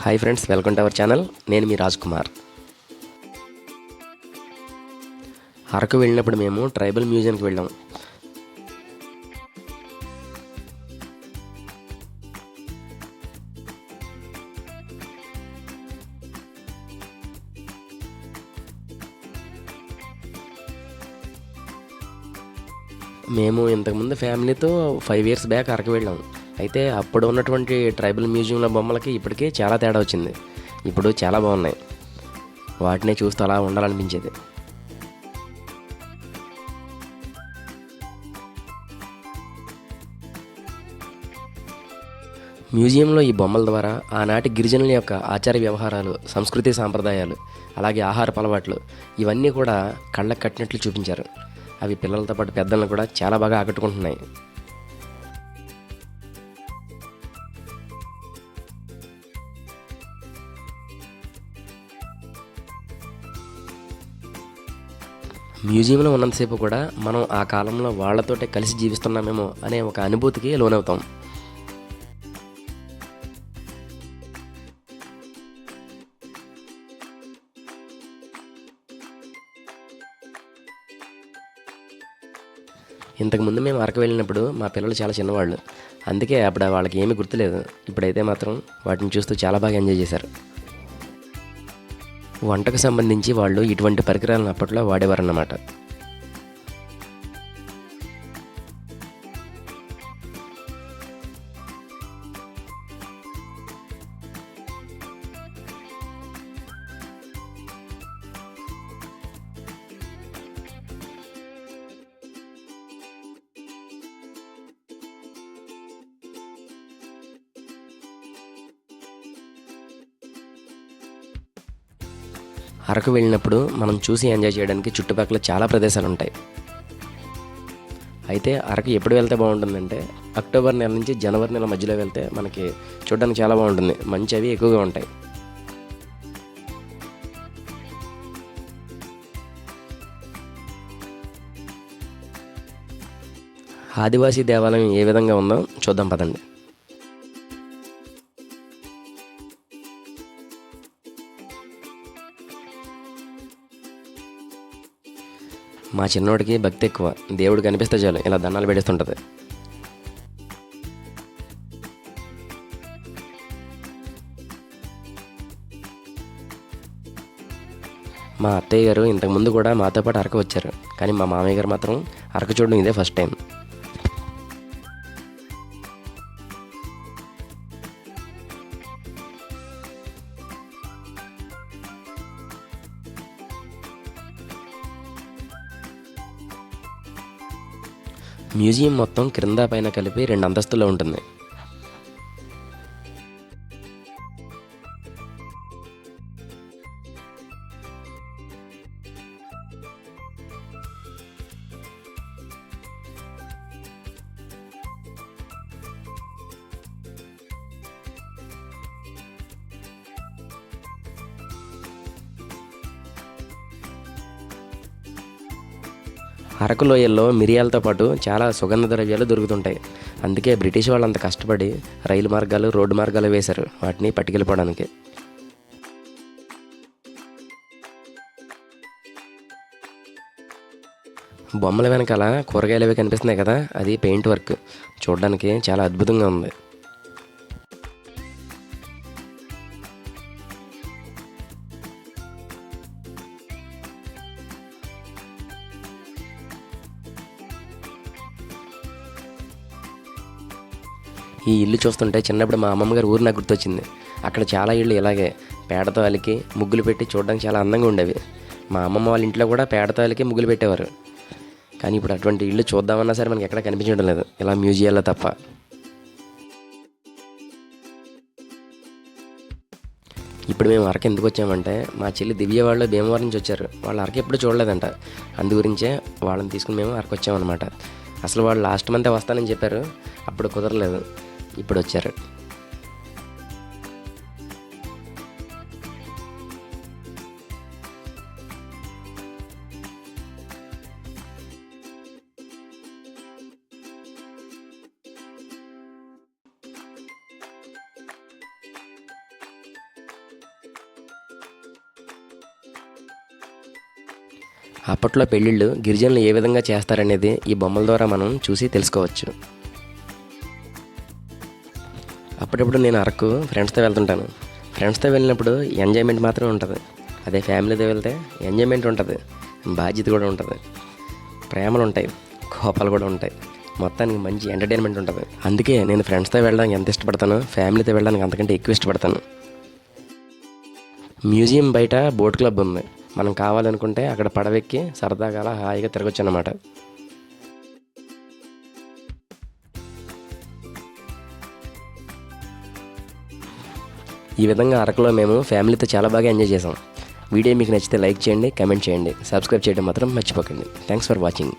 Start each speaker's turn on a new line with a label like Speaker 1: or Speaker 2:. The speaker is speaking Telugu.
Speaker 1: Hi friends, welcome to our channel. నేను మీ రాజ్ కుమార్. అరకు వెళ్ళినప్పుడు మేము ట్రైబల్ మ్యూజియంకి వెళ్ళాం. మేము ఇంతకుముందు ఫ్యామిలీతో 5 ఇయర్స్ బ్యాక్ అరకు వెళ్ళాం. అయితే అప్పుడు ఉన్నటువంటి ట్రైబల్ మ్యూజియంలో బొమ్మలకి ఇప్పటికీ చాలా తేడా వచ్చింది. ఇప్పుడు చాలా బాగున్నాయి. వాటినే చూస్తూ అలా ఉండాలనిపించేది. మ్యూజియంలో ఈ బొమ్మల ద్వారా ఆనాటి గిరిజనుల యొక్క ఆచార వ్యవహారాలు, సంస్కృతి సాంప్రదాయాలు, అలాగే ఆహారపు అలవాట్లు ఇవన్నీ కూడా కళ్ళకు కట్టినట్లు చూపించారు. అవి పిల్లలతో పాటు పెద్దలను కూడా చాలా బాగా ఆకట్టుకుంటున్నాయి. మ్యూజియంలో ఉన్నంతసేపు కూడా మనం ఆ కాలంలో వాళ్ళతోటే కలిసి జీవిస్తున్నామేమో అనే ఒక అనుభూతికి లోనవుతాం. ఇంతకుముందు మేము అరకు వెళ్ళినప్పుడు మా పిల్లలు చాలా చిన్నవాళ్ళు, అందుకే అప్పుడు వాళ్ళకి ఏమీ గుర్తులేదు. ఇప్పుడైతే మాత్రం వాటిని చూస్తూ చాలా బాగా ఎంజాయ్ చేశారు. వంటకు సంబంధించి వాళ్ళు ఇటువంటి పరికరాలను అప్పట్లో వాడేవారన్నమాట. అరకు వెళ్ళినప్పుడు మనం చూసి ఎంజాయ్ చేయడానికి చుట్టుపక్కల చాలా ప్రదేశాలు ఉంటాయి. అయితే అరకు ఎప్పుడు వెళ్తే బాగుంటుందంటే అక్టోబర్ నెల నుంచి జనవరి నెల మధ్యలో వెళ్తే మనకి చూడడానికి చాలా బాగుంటుంది. మంచి అవి ఎక్కువగా ఉంటాయి. ఆదివాసీ దేవాలయం ఏ విధంగా ఉందో చూద్దాం పదండి. మా చిన్నోడికి భక్తి ఎక్కువ. దేవుడు కనిపిస్తే చాలు ఇలా దండాలు పెడుతుంటుంది. మా అత్తయ్య గారు ఇంతకుముందు కూడా మాతో పాటు అరకు వచ్చారు, కానీ మా మామయ్య గారు మాత్రం అరకు చూడడం ఇదే ఫస్ట్ టైం. మ్యూజియం మొత్తం క్రింద పైన కలిపి 2 అంతస్తుల్లో ఉంటుంది. అరకు లోయల్లో మిరియాలతో పాటు చాలా సుగంధ ద్రవ్యాలు దొరుకుతుంటాయి. అందుకే బ్రిటిష్ వాళ్ళు అంత కష్టపడి రైలు మార్గాలు, రోడ్డు మార్గాలు వేశారు వాటిని పట్టుకెళ్ళిపోవడానికి. బొమ్మల వెనకాల కూరగాయలు అవి కనిపిస్తున్నాయి కదా, అది పెయింట్ వర్క్. చూడడానికి చాలా అద్భుతంగా ఉంది. ఈ ఇల్లు చూస్తుంటే చిన్నప్పుడు మా అమ్మమ్మ గారి ఊరు నాకు గుర్తొచ్చింది. అక్కడ చాలా ఇళ్ళు ఇలాగే పేడతో అలికి ముగ్గులు పెట్టి చూడడానికి చాలా అందంగా ఉండేవి. మా అమ్మమ్మ వాళ్ళ ఇంట్లో కూడా పేడతో అలికి ముగ్గులు పెట్టేవారు. కానీ ఇప్పుడు అటువంటి ఇల్లు చూద్దామన్నా సరే మనకి ఎక్కడ కనిపించడం లేదు, ఇలా మ్యూజియాల్లో తప్ప. ఇప్పుడు మేము అరకు ఎందుకు వచ్చామంటే మా చెల్లి దివ్య వాళ్ళు భీమవరం నుంచి వచ్చారు. వాళ్ళు అరకు ఎప్పుడు చూడలేదంట. అందు గురించే వాళ్ళని తీసుకుని మేము అరకు వచ్చామన్నమాట. అసలు వాళ్ళు లాస్ట్ మంతే వస్తానని చెప్పారు, అప్పుడు కుదరలేదు. ఇప్పుడు వచ్చారు. అప్పట్లో పెళ్ళిళ్ళు గిరిజనులు ఏ విధంగా చేస్తారనేది ఈ బొమ్మల ద్వారా మనం చూసి తెలుసుకోవచ్చు. అప్పుడప్పుడు నేను అరకు ఫ్రెండ్స్తో వెళ్తుంటాను. ఫ్రెండ్స్తో వెళ్ళినప్పుడు ఎంజాయ్మెంట్ మాత్రమే ఉంటుంది. అదే ఫ్యామిలీతో వెళ్తే ఎంజాయ్మెంట్ ఉంటుంది, బాధ్యత కూడా ఉంటుంది, ప్రేమలు ఉంటాయి, కోపాలు కూడా ఉంటాయి. మొత్తానికి మంచి ఎంటర్టైన్మెంట్ ఉంటుంది. అందుకే నేను ఫ్రెండ్స్తో వెళ్ళడానికి ఎంత ఇష్టపడతానో ఫ్యామిలీతో వెళ్ళడానికి అంతకంటే ఎక్కువ ఇష్టపడతాను. మ్యూజియం బయట బోట్ క్లబ్ ఉంది. మనం కావాలనుకుంటే అక్కడ పడవెక్కి సరదాగా అలా హాయిగా తిరగొచ్చు అన్నమాట. ఈ విధంగా అరకులో మేము ఫ్యామిలీతో చాలా బాగా ఎంజాయ్ చేసాం. వీడియో మీకు నచ్చితే లైక్ చేయండి, కామెంట్ చేయండి, సబ్స్క్రైబ్ చేయడం మాత్రం మర్చిపోకండి. Thanks for watching.